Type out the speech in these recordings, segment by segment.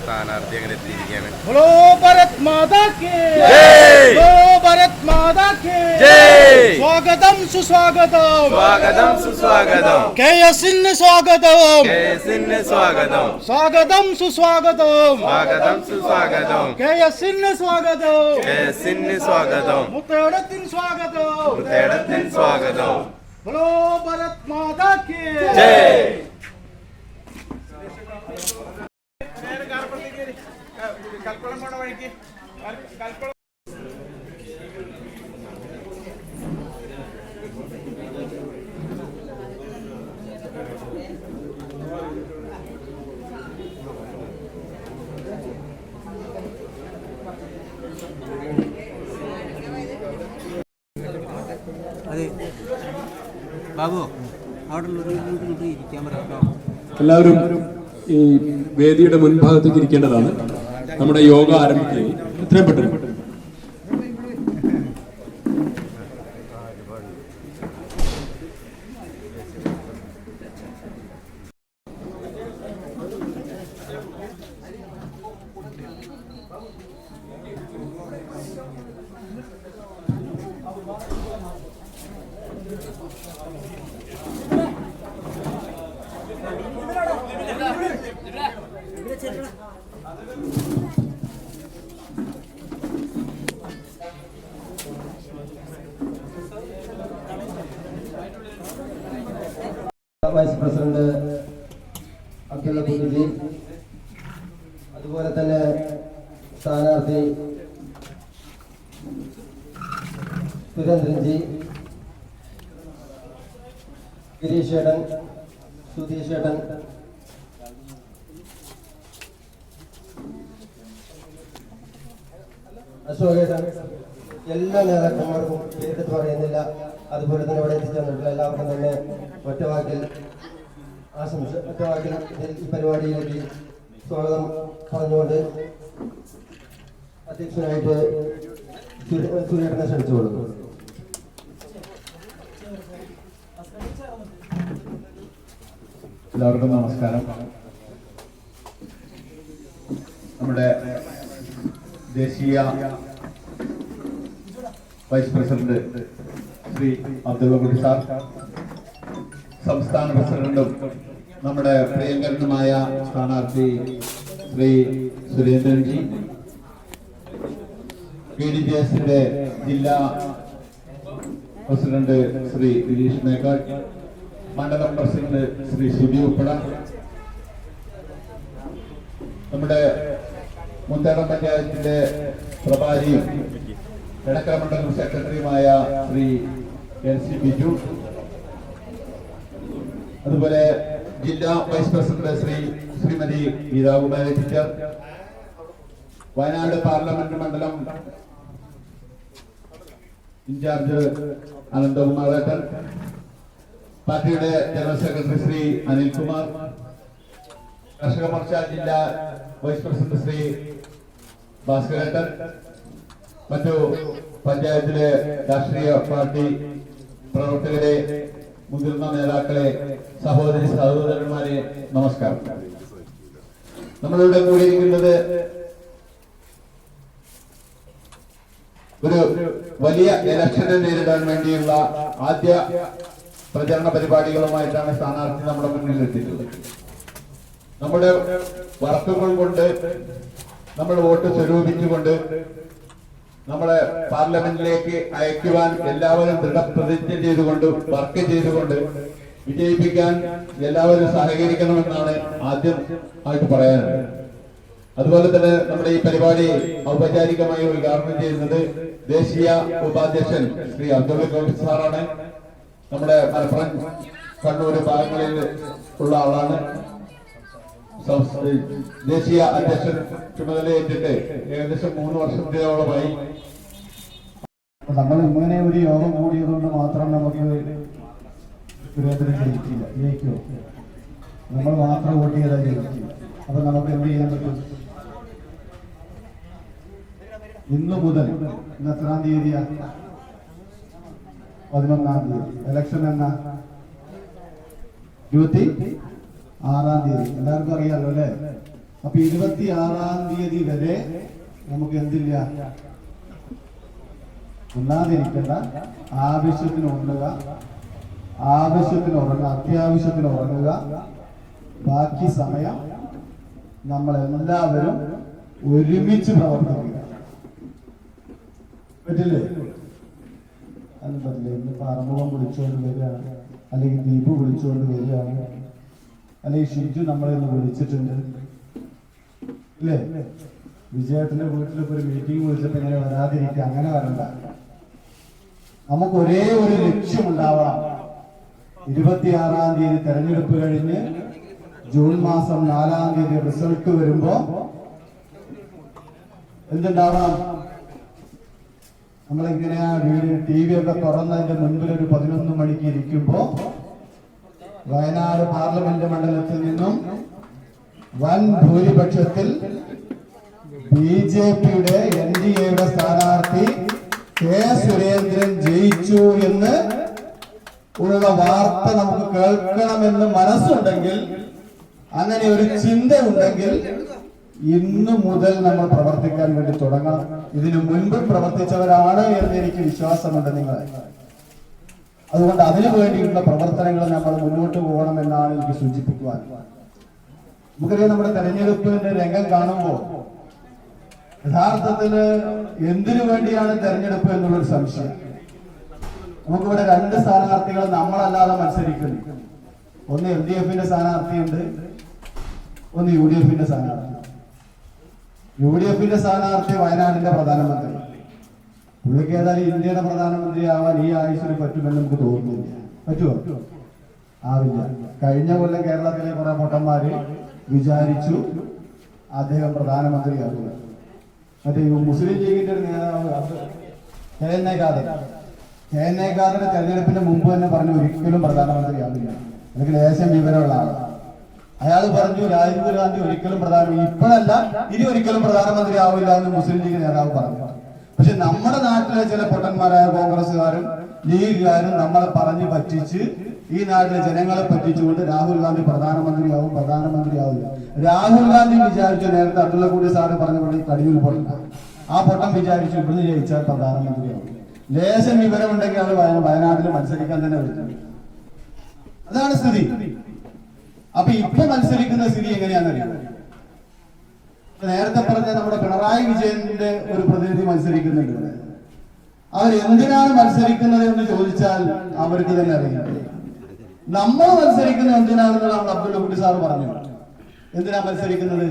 സ്ഥാനാർത്ഥി അങ്ങനെ എത്തിയിരിക്കുകയാണ്. സ്വാഗതം സുസ്വാഗതം, സ്വാഗതം സുസ്വാഗതം, KS-ന് സ്വാഗതം, KS-ന് സ്വാഗതം, സ്വാഗതം സുസ്വാഗതം, സ്വാഗതം സുസ്വാഗതം, KS-ന് സ്വാഗതം, KS-ന് സ്വാഗതം, മുത്തേടത്തിന് സ്വാഗതം, മുത്തേടത്തിന് സ്വാഗതം. ബോലോ ഭാരത് മാതാ കി ജയ്. അതെ ബാബു അവിടെ ഇരിക്കാൻ പറയാം. എല്ലാവരും ഈ വേദിയുടെ മുൻഭാഗത്തേക്ക് ഇരിക്കേണ്ടതാണ്. നമ്മുടെ യോഗ ആരംഭിക്കുകയും എത്രയും പെട്ടെന്ന് വൈസ് പ്രസിഡന്റ് അബ്ദുള്ള കുഞ്ഞി, അതുപോലെ തന്നെ സ്ഥാനാർത്ഥി സുരേന്ദ്രൻജി, ഗിരീഷേട്ടൻ, സുധീഷേട്ടൻ, അശോകേട്ടൻ, എല്ലാ നേതാക്കന്മാർക്കും പേരെടുത്ത് പറയുന്നില്ല. അതുപോലെ തന്നെ ഇവിടെ എത്തിച്ചേർന്നിട്ടുള്ള എല്ലാവർക്കും തന്നെ ഒറ്റവാക്കിൽ ഈ പരിപാടിയിലേക്ക് സ്വാഗതം പറഞ്ഞുകൊണ്ട് അധ്യക്ഷനായിട്ട് സുരേട്ടനെ ക്ഷണിച്ചുകൊള്ളുന്നു. എല്ലാവർക്കും നമസ്കാരം. നമ്മുടെ ദേശീയ വൈസ് പ്രസിഡന്റ് ശ്രീ അബ്ദുള്ള കുട്ടി സാർ, സംസ്ഥാന പ്രസിഡന്റും നമ്മുടെ പ്രിയങ്കരനുമായ സ്ഥാനാർത്ഥി ശ്രീ സുരേന്ദ്രൻജി, KDJS-ന്റെ ജില്ലാ പ്രസിഡന്റ് ശ്രീ ഗിരീഷ് മേക്കാട്, മണ്ഡലം പ്രസിഡന്റ് ശ്രീ സുധി ഉപ്പട, നമ്മുടെ മുത്തേടം പഞ്ചായത്തിന്റെ പ്രഭാരിയും എടക്കര മണ്ഡലം സെക്രട്ടറിയുമായ ശ്രീ NC ബിജു, അതുപോലെ ജില്ലാ vice president Shrimati Geethakumari teacher, Wayanad parliament മണ്ഡലം ഇൻചാർജ് അനന്തകുമാറേട്ടൻ, പാർട്ടിയുടെ ജനറൽ സെക്രട്ടറി ശ്രീ അനിൽകുമാർ, കർഷക മോർച്ച ജില്ലാ വൈസ് പ്രസിഡന്റ് ശ്രീ ഭാസ്കരേട്ടൻ, മറ്റു പഞ്ചായത്തിലെ രാഷ്ട്രീയ പാർട്ടി പ്രവർത്തകരെ, മുതിർന്ന നേതാക്കളെ, സഹോദരി സഹോദരന്മാരെ, നമസ്കാരം. നമ്മളിവിടെ കൂടിയിരിക്കുന്നത് ഒരു വലിയ ഇലക്ഷനെ നേരിടാൻ വേണ്ടിയുള്ള ആദ്യ പ്രചരണ പരിപാടികളുമായിട്ടാണ് സ്ഥാനാർത്ഥി നമ്മുടെ മുന്നിൽ എത്തിയിട്ടുള്ളത്. നമ്മുടെ വർക്കുകൾ കൊണ്ട്, നമ്മൾ വോട്ട് സ്വരൂപിച്ചുകൊണ്ട് നമ്മളെ പാർലമെന്റിലേക്ക് അയക്കുവാൻ എല്ലാവരും ദൃഢപ്രതിജ്ഞ ചെയ്തുകൊണ്ട്, വർക്ക് ചെയ്തുകൊണ്ട് വിജയിപ്പിക്കാൻ എല്ലാവരും സഹകരിക്കണമെന്നാണ് ആദ്യം ആയിട്ട് പറയാനുള്ളത്. അതുപോലെ തന്നെ നമ്മുടെ ഈ പരിപാടി ഔപചാരികമായി ഉദ്ഘാടനം ചെയ്യുന്നത് ദേശീയ ഉപാധ്യക്ഷൻ ശ്രീ അബ്ദുള്ള കുട്ടി സാറാണ്. നമ്മുടെ മലപ്പുറം, കണ്ണൂർ ഭാഗങ്ങളിൽ ഉള്ള ആളാണ്. ദേശീയ അധ്യക്ഷൻ ചുമതലയേറ്റിട്ട് ഏകദേശം 3 വർഷത്തോളമായി. നമ്മൾ ഇങ്ങനെ ഒരു യോഗം കൂടിയതുകൊണ്ട് മാത്രം നമുക്ക് സുരേന്ദ്രൻ ജയിക്കുമോ? നമ്മൾ മാത്രം വോട്ട് ചെയ്താൽ ജയിക്കില്ല. അപ്പൊ നമുക്ക് എന്ത് ചെയ്യാൻ പറ്റും? ഇന്ന് മുതൽ, ഇന്ന് എത്രാം തീയതിയാ? 11-ാം തീയതി. ഇലക്ഷൻ എന്നാ? 26-ാം തീയതി. എല്ലാവർക്കും അറിയാലോ അല്ലേ? അപ്പൊ 26-ാം തീയതി വരെ നമുക്ക് എന്തില്ല, ഉണ്ണാതിരിക്കേണ്ട, ആവശ്യത്തിന് ഉണ്ണുക, ആവശ്യത്തിന് ഉറങ്ങുക, അത്യാവശ്യത്തിന് ഉറങ്ങുക. ബാക്കി സമയം നമ്മൾ എല്ലാവരും ഒരുമിച്ച് പ്രവർത്തിക്കുക. പറ്റില്ലേ? അതൊന്നും പറ്റില്ല. ഇന്നിപ്പോ അറുമുഖം വിളിച്ചുകൊണ്ട് വരികയാണ്, അല്ലെങ്കിൽ ദീപു വിളിച്ചുകൊണ്ട് വരികയാണ്, അല്ലെങ്കിൽ ഷിജു നമ്മളെ ഒന്ന് വിളിച്ചിട്ടുണ്ട് ഇല്ലേ? വിജയത്തിന്റെ വീട്ടിലിപ്പോ ഒരു മീറ്റിംഗ് വിളിച്ചപ്പോ ഇങ്ങനെ വരാതിരിക്കുക, അങ്ങനെ വരണ്ട. നമുക്ക് ഒരേ ഒരു ലക്ഷ്യമുണ്ടാവണം. 26-ാം തീയതി തെരഞ്ഞെടുപ്പ് കഴിഞ്ഞ് ജൂൺ മാസം 4-ാം തീയതി റിസൾട്ട് വരുമ്പോ എന്തുണ്ടാവണം? നമ്മളിങ്ങനെ TV ഒക്കെ തുറന്നതിന്റെ മുൻപിൽ ഒരു 11 മണിക്ക് ഇരിക്കുമ്പോ വയനാട് പാർലമെന്റ് മണ്ഡലത്തിൽ നിന്നും വൻ ഭൂരിപക്ഷത്തിൽ BJPയുടെ NDAയുടെ സ്ഥാനാർത്ഥി കെ സുരേന്ദ്രൻ ജയിച്ചു എന്ന് ഉള്ള വാർത്ത നമുക്ക് കേൾക്കണമെന്ന് മനസ്സുണ്ടെങ്കിൽ, അങ്ങനെ ഒരു ചിന്ത ഉണ്ടെങ്കിൽ ഇന്നു മുതൽ നമ്മൾ പ്രവർത്തിക്കാൻ വേണ്ടി തുടങ്ങണം. ഇതിനു മുൻപ് പ്രവർത്തിച്ചവരാണ് എന്ന് എനിക്ക് വിശ്വാസമുണ്ട് നിങ്ങൾ. അതുകൊണ്ട് അതിനു വേണ്ടിയുള്ള പ്രവർത്തനങ്ങൾ നമ്മൾ മുന്നോട്ട് പോകണമെന്നാണ് എനിക്ക് സൂചിപ്പിക്കുവാൻ. നമുക്കറിയാം, നമ്മുടെ തെരഞ്ഞെടുപ്പിന്റെ രംഗം കാണുമ്പോൾ യഥാർത്ഥത്തില് എന്തിനു വേണ്ടിയാണ് തെരഞ്ഞെടുപ്പ് എന്നുള്ളൊരു സംശയം. നമുക്കിവിടെ 2 സ്ഥാനാർത്ഥികൾ നമ്മളല്ലാതെ മത്സരിക്കുന്നു. ഒന്ന് LDFന്റെ സ്ഥാനാർത്ഥിയുണ്ട്, ഒന്ന് UDFന്റെ സ്ഥാനാർത്ഥി. UDFന്റെ സ്ഥാനാർത്ഥി വയനാടിന്റെ പ്രധാനമന്ത്രി. പുള്ളിക്ക് ഏതായാലും ഇന്ത്യയുടെ പ്രധാനമന്ത്രി ആവാൻ ഈ ആയുസ്സിന് പറ്റുമെന്ന് നമുക്ക് തോന്നുന്നില്ല. പറ്റുമോ? ആവില്ല. കഴിഞ്ഞ കൊല്ലം കേരളത്തിലെ കുറെ പൊട്ടന്മാര് വിചാരിച്ചു അദ്ദേഹം പ്രധാനമന്ത്രിയാകുക. മറ്റേ മുസ്ലിം ലീഗിന്റെ ഒരു നേതാവ് KN ഖാദർ തെരഞ്ഞെടുപ്പിന് മുമ്പ് തന്നെ പറഞ്ഞു ഒരിക്കലും പ്രധാനമന്ത്രിയാവില്ല, അല്ലെങ്കിൽ ലേശം വിവരമുള്ള ആളാണ്. അയാൾ പറഞ്ഞു രാഹുൽ ഗാന്ധി ഒരിക്കലും ഇപ്പോഴല്ല ഇനി ഒരിക്കലും പ്രധാനമന്ത്രി ആവില്ല എന്ന് മുസ്ലിം ലീഗ് നേതാവ് പറഞ്ഞു. പക്ഷെ നമ്മുടെ നാട്ടിലെ ചില പൊട്ടന്മാരായ കോൺഗ്രസ്സുകാരും ലീഗുകാരും നമ്മളെ പറഞ്ഞു പറ്റിച്ച് ഈ നാട്ടിലെ ജനങ്ങളെ പറ്റിച്ചുകൊണ്ട് രാഹുൽ ഗാന്ധി പ്രധാനമന്ത്രിയാവില്ല. രാഹുൽ ഗാന്ധി വിചാരിച്ചു, നേരത്തെ അബ്ദുള്ള കൂടി സാറ് പറഞ്ഞ പോലെ കടിയൂർ പൊട്ടൻ, ആ പൊട്ടൻ വിചാരിച്ചു ഇവിടുന്ന് ജയിച്ചാൽ പ്രധാനമന്ത്രിയാവും. ലേശം വിവരമുണ്ടെങ്കിൽ അത് വയനാട്ടിൽ മത്സരിക്കാൻ തന്നെ പറ്റും. അതാണ് സ്ഥിതി. അപ്പൊ ഇപ്പൊ മത്സരിക്കുന്ന സ്ഥിതി എങ്ങനെയാണെന്നറിയാം. നേരത്തെ പറഞ്ഞ നമ്മുടെ പിണറായി വിജയന്റെ ഒരു പ്രതിനിധി മത്സരിക്കുന്നുണ്ട്. അവർ എന്തിനാണ് മത്സരിക്കുന്നത് എന്ന് ചോദിച്ചാൽ അവർക്ക് തന്നെ അറിയില്ല. നമ്മൾ മത്സരിക്കുന്നത് എന്തിനാണെന്ന് നമ്മൾ അബ്ദുള്ള കുട്ടി സാറ് പറഞ്ഞു. എന്തിനാ മത്സരിക്കുന്നത്?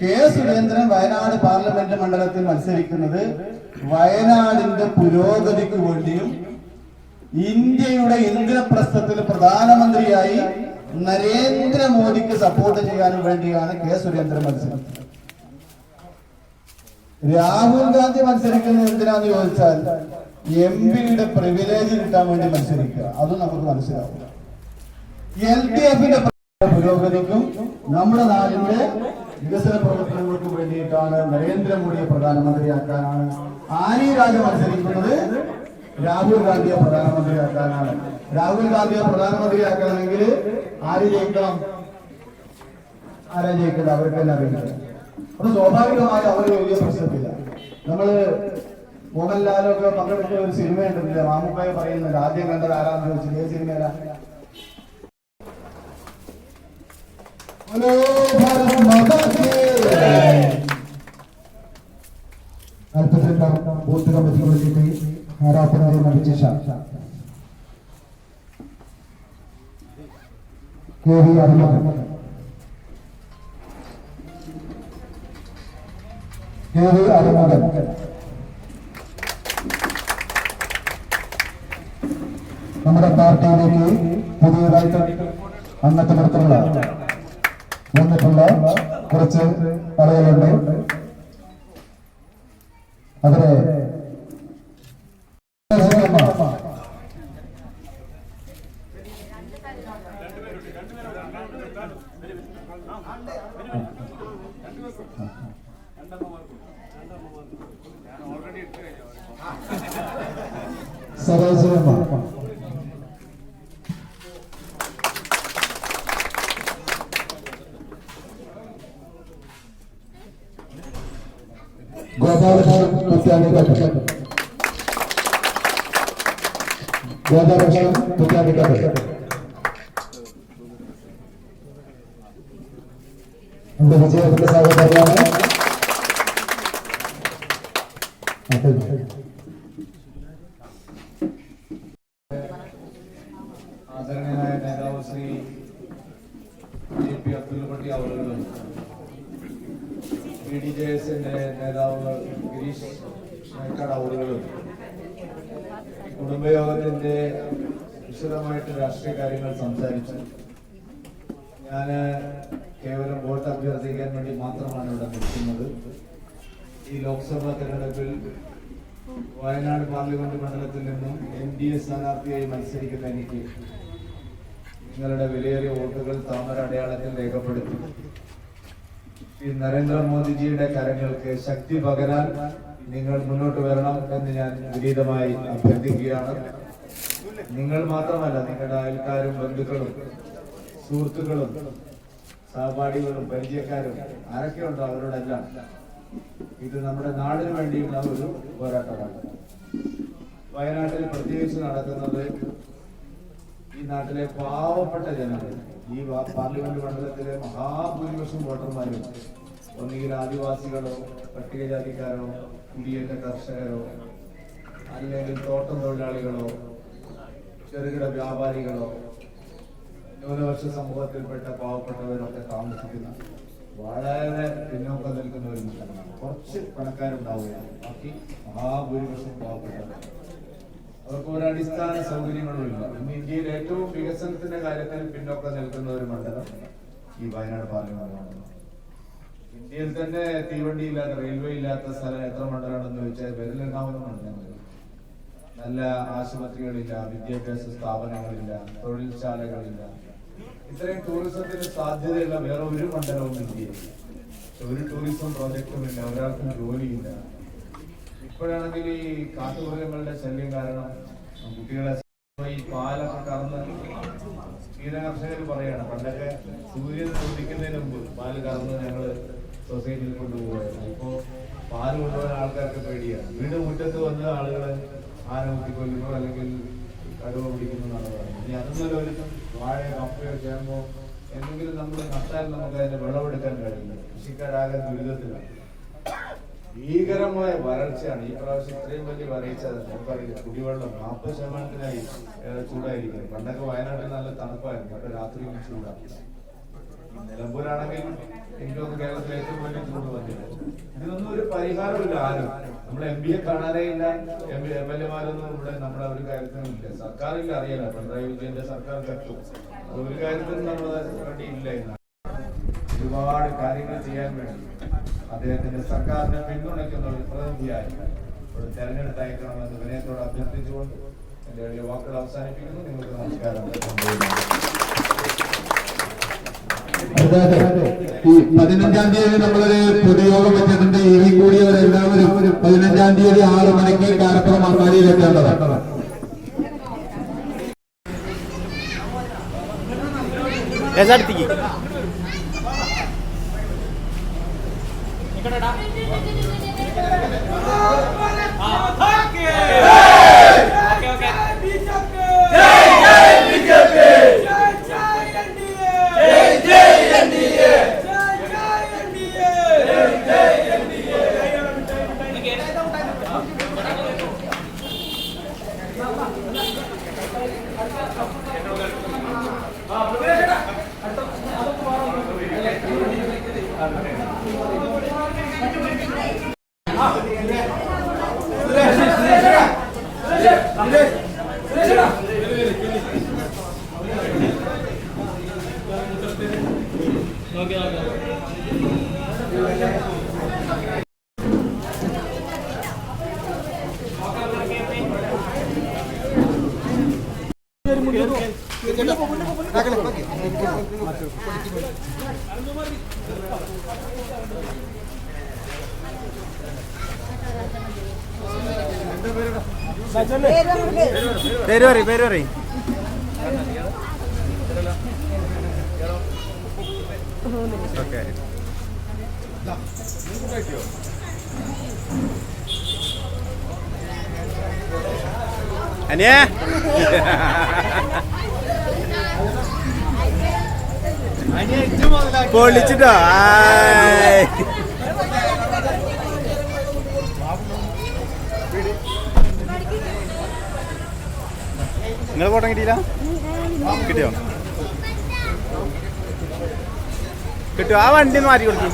കെ സുരേന്ദ്രൻ വയനാട് പാർലമെന്റ് മണ്ഡലത്തിൽ മത്സരിക്കുന്നത് വയനാടിന്റെ പുരോഗതിക്ക് വേണ്ടിയും ഇന്ത്യയുടെ ഇന്ദ്രപ്രസ്ഥത്തിൽ പ്രധാനമന്ത്രിയായി നരേന്ദ്രമോദിക്ക് സപ്പോർട്ട് ചെയ്യാനും വേണ്ടിയാണ് കെ സുരേന്ദ്രൻ മത്സരിക്കുന്നത്. രാഹുൽ ഗാന്ധി മത്സരിക്കുന്നത് എന്തിനാന്ന് ചോദിച്ചാൽ MP-യുടെ പ്രിവിലേജ് കിട്ടാൻ വേണ്ടി മത്സരിക്കുക. അതും നമുക്ക് മനസ്സിലാവും. LDFന്റെ പുരോഗതിക്കും നമ്മുടെ നാടിന്റെ വികസന പ്രവർത്തനങ്ങൾക്കും വേണ്ടിയിട്ടാണ് നരേന്ദ്രമോദിയെ പ്രധാനമന്ത്രിയാക്കാനാണ്. ആനി രാജ മത്സരിക്കുന്നത് രാഹുൽ ഗാന്ധിയെ പ്രധാനമന്ത്രിയാക്കാനാണ്. രാഹുൽ ഗാന്ധിയെ പ്രധാനമന്ത്രിയാക്കണമെങ്കിൽ ആര് ജയിക്കണം? ആരാ ജയിക്കുന്നത്? അവർക്ക് തന്നെ അറിയില്ല. അപ്പൊ സ്വാഭാവികമായി അവര് വലിയ പ്രശ്നത്തില്ല. നമ്മള് മോഹൻലാലൊക്കെ പങ്കെടുത്ത ഒരു സിനിമ ഉണ്ടല്ലേ, മാമുക്കായി പറയുന്നുണ്ട്, ആദ്യം കണ്ടത് ആരാന്ന് ചോദിച്ചിട്ട് ഏത് സിനിമയിലാ? ബൂത്ത് കമ്മിറ്റിക്ക് വേണ്ടിയിട്ട് ആരാധനയെ നയിച്ച KV അഭിമകൻ നമ്മുടെ പാർട്ടിയിലേക്ക് പുതിയതായിട്ട് അംഗത്വപ്പെടുത്തുള്ള വന്നിട്ടുള്ള കുറച്ച് ആളുകളുണ്ട്. അവരെ സരോജമ്മ, ഗോപാലകൃഷ്ണൻ മുത്യാനിക്കട്ടെ. ഗോപാലകൃഷ്ണൻ മുത്യാനിക്കട്ടെ. നമ്മുടെ വിജയത്തിന്റെ സഹോദരനാണ്. ആദരണീയനായ നേതാവ് ശ്രീ JP അബ്ദുൽ പട്ടി അവറുകളും BDJSന്റെ നേതാവ് ഗിരീഷ് മേക്കാട് അവറുകളും കുടുംബയോഗത്തിന്റെ വിശദമായിട്ട് രാഷ്ട്രീയ കാര്യങ്ങൾ സംസാരിച്ചു. ഞാൻ കേവലം വോട്ട് അഭ്യർത്ഥിക്കാൻ വേണ്ടി മാത്രമാണ് ഇവിടെ നിൽക്കുന്നത്. ഈ ലോക്സഭാ തെരഞ്ഞെടുപ്പിൽ വയനാട് പാർലമെന്റ് മണ്ഡലത്തിൽ നിന്നും NDA സ്ഥാനാർത്ഥിയായി മത്സരിക്കുന്ന എനിക്ക് നിങ്ങളുടെ വിലയേറിയ വോട്ടുകൾ താമര അടയാളത്തിൽ രേഖപ്പെടുത്തി ഈ നരേന്ദ്രമോദിജിയുടെ കരങ്ങൾക്ക് ശക്തി പകരാൻ നിങ്ങൾ മുന്നോട്ട് വരണം എന്ന് ഞാൻ വിനീതമായി അഭ്യർത്ഥിക്കുകയാണ്. നിങ്ങൾ മാത്രമല്ല, നിങ്ങളുടെ അയൽക്കാരും ബന്ധുക്കളും സുഹൃത്തുക്കളും സഹപാഠികളും പരിചയക്കാരും ആരൊക്കെയുണ്ടോ അവരോടെല്ലാം ഇത് നമ്മുടെ നാടിന് വേണ്ടിയുള്ള ഒരു പോരാട്ടമാണ്. വയനാട്ടിൽ പ്രത്യേകിച്ച് നടക്കുന്നത് ഈ നാട്ടിലെ പാവപ്പെട്ട ജനങ്ങൾ, ഈ പാർലമെന്റ് മണ്ഡലത്തിലെ മഹാഭൂരിപക്ഷം വോട്ടർമാരും ഒന്നുകിൽ ആദിവാസികളോ പട്ടികജാതിക്കാരോ കുടിയേറ്റ കർഷകരോ അല്ലെങ്കിൽ തോട്ടം തൊഴിലാളികളോ ചെറുകിട വ്യാപാരികളോ ന്യൂനപക്ഷ സമൂഹത്തിൽപ്പെട്ട പാവപ്പെട്ടവരൊക്കെ താമസിക്കുന്ന വളരെ പിന്നോക്കം നിൽക്കുന്ന ഒരു സ്ഥലമാണ്. കുറച്ച് പണക്കാരുണ്ടാവുകയാണ്, ബാക്കി മഹാഭൂരിപക്ഷം പാവപ്പെട്ടവർ. അവർക്ക് ഒരു അടിസ്ഥാന സൗകര്യങ്ങളും ഇല്ല. ഇന്ന് ഇന്ത്യയിൽ ഏറ്റവും വികസനത്തിന്റെ കാര്യത്തിൽ പിന്നോക്കം നിൽക്കുന്ന ഒരു മണ്ഡലം ഈ വയനാട് പാർലമെന്റ് മണ്ഡലം. ഇന്ത്യയിൽ തന്നെ തീവണ്ടി ഇല്ലാത്ത, റെയിൽവേ ഇല്ലാത്ത സ്ഥലം എത്ര മണ്ഡലമാണെന്ന് ചോദിച്ചാൽ വിരലെണ്ണാവുന്ന മണ്ഡലങ്ങൾ. നല്ല ആശുപത്രികളില്ല, വിദ്യാഭ്യാസ സ്ഥാപനങ്ങളില്ല, തൊഴിൽശാലകളില്ല. ഇത്രയും ടൂറിസത്തിന് സാധ്യതയുള്ള വേറെ ഒരു മണ്ഡലവും ഇന്ത്യയിൽ. ഒരു ടൂറിസം പ്രോജക്റ്റും ഇല്ല, ഒരാൾക്കും ജോലിയില്ല. ഇപ്പോഴാണെങ്കിൽ ഈ കാട്ടുമൃഗങ്ങളുടെ ശല്യം കാരണം കുട്ടികളെ ഈ പാലൊക്കെ കറന്ന് ക്ഷീരകർഷകർ പറയാണ്, പണ്ടൊക്കെ സൂര്യൻ ഉദിക്കുന്നതിന് മുമ്പ് പാല് കറന്ന് ഞങ്ങള് സൊസൈറ്റിയിൽ കൊണ്ടുപോകുമായിരുന്നു. ഇപ്പോ പാല് കൊണ്ടുപോകാൻ ആൾക്കാർക്ക് പേടിയാണ്. വീട് മുറ്റത്ത് വന്ന് ആളുകള് ആന കുത്തിക്കൊല്ലുന്നു അല്ലെങ്കിൽ കടുവ പിടിക്കുന്നു എന്നാണ് പറയുന്നത്. ഇനി അതൊന്നും ഒരു വാഴയോ കപ്പയോ ചേമ്പോ എന്തെങ്കിലും നമ്മൾ നട്ടാൽ നമുക്ക് അതിന്റെ വിളവെടുക്കാൻ കഴിയില്ല. കൃഷിക്കാരാകെ ദുരിതത്തിലാണ്. ഭീകരമായ വരൾച്ചയാണ് ഈ പ്രാവശ്യം. ഇത്രയും വലിയ വരൾച്ച നമുക്കറിയില്ല. കുടിവെള്ളം 40% ചൂടായിരിക്കും. പണ്ടൊക്കെ വയനാട്ടിൽ നല്ല തണുപ്പായിരുന്നു, അവിടെ രാത്രിയും ചൂടാണ്. നിലമ്പൂരാണെങ്കിൽ എനിക്കൊന്ന് കേരളത്തിലെ ഏറ്റവും വലിയ ചൂട് വന്നില്ല. ഇതിനൊന്നും ഒരു പരിഹാരമില്ല. ആരും നമ്മുടെ MP യെ കാണാനേ ഇല്ല, MLA-മാരൊന്നും ഇവിടെ നമ്മുടെ ഒരു കാര്യത്തിനും ഇല്ല. സർക്കാരില്ല, അറിയാലോ പിണറായി വിജയന്റെ സർക്കാർ കട്ടു. ഒരു കാര്യത്തിനും നമ്മുടെ വേണ്ടി ഇല്ല. ഇന്ന് ഒരുപാട് കാര്യങ്ങൾ ചെയ്യാൻ വേണ്ടി അദ്ദേഹത്തിന്റെ സർക്കാരിനെ പിന്തുണയ്ക്കുന്ന ഒരു പ്രതിനിധിയായി ഇവിടെ തെരഞ്ഞെടുത്ത് അയക്കണമെന്ന് വിനയത്തോട് അഭ്യർത്ഥിച്ചുകൊണ്ട് എന്റെ വലിയ വാക്കുകൾ അവസാനിപ്പിക്കുന്നു. നിങ്ങൾക്ക് നമസ്കാരം. ഈ 15-ാം തീയതി നമ്മളൊരു പൊതുയോഗം വെച്ചിട്ടുണ്ട്. ഈ കൂടിയവരെല്ലാവരും 15-ാം തീയതി 6 മണിക്ക് കാരപ്പുറം അങ്ങാടിയിൽ എത്തേണ്ടതാണ്. പേര് പറയും. ഓക്കെ അനിയേ പൊളിച്ചിട്ടോ നിങ്ങൾ ഫോട്ടോ കിട്ടിയില്ല കിട്ടിയോ കിട്ടുമോ ആ വണ്ടി ഒന്ന് മാറ്റി കൊടുക്കും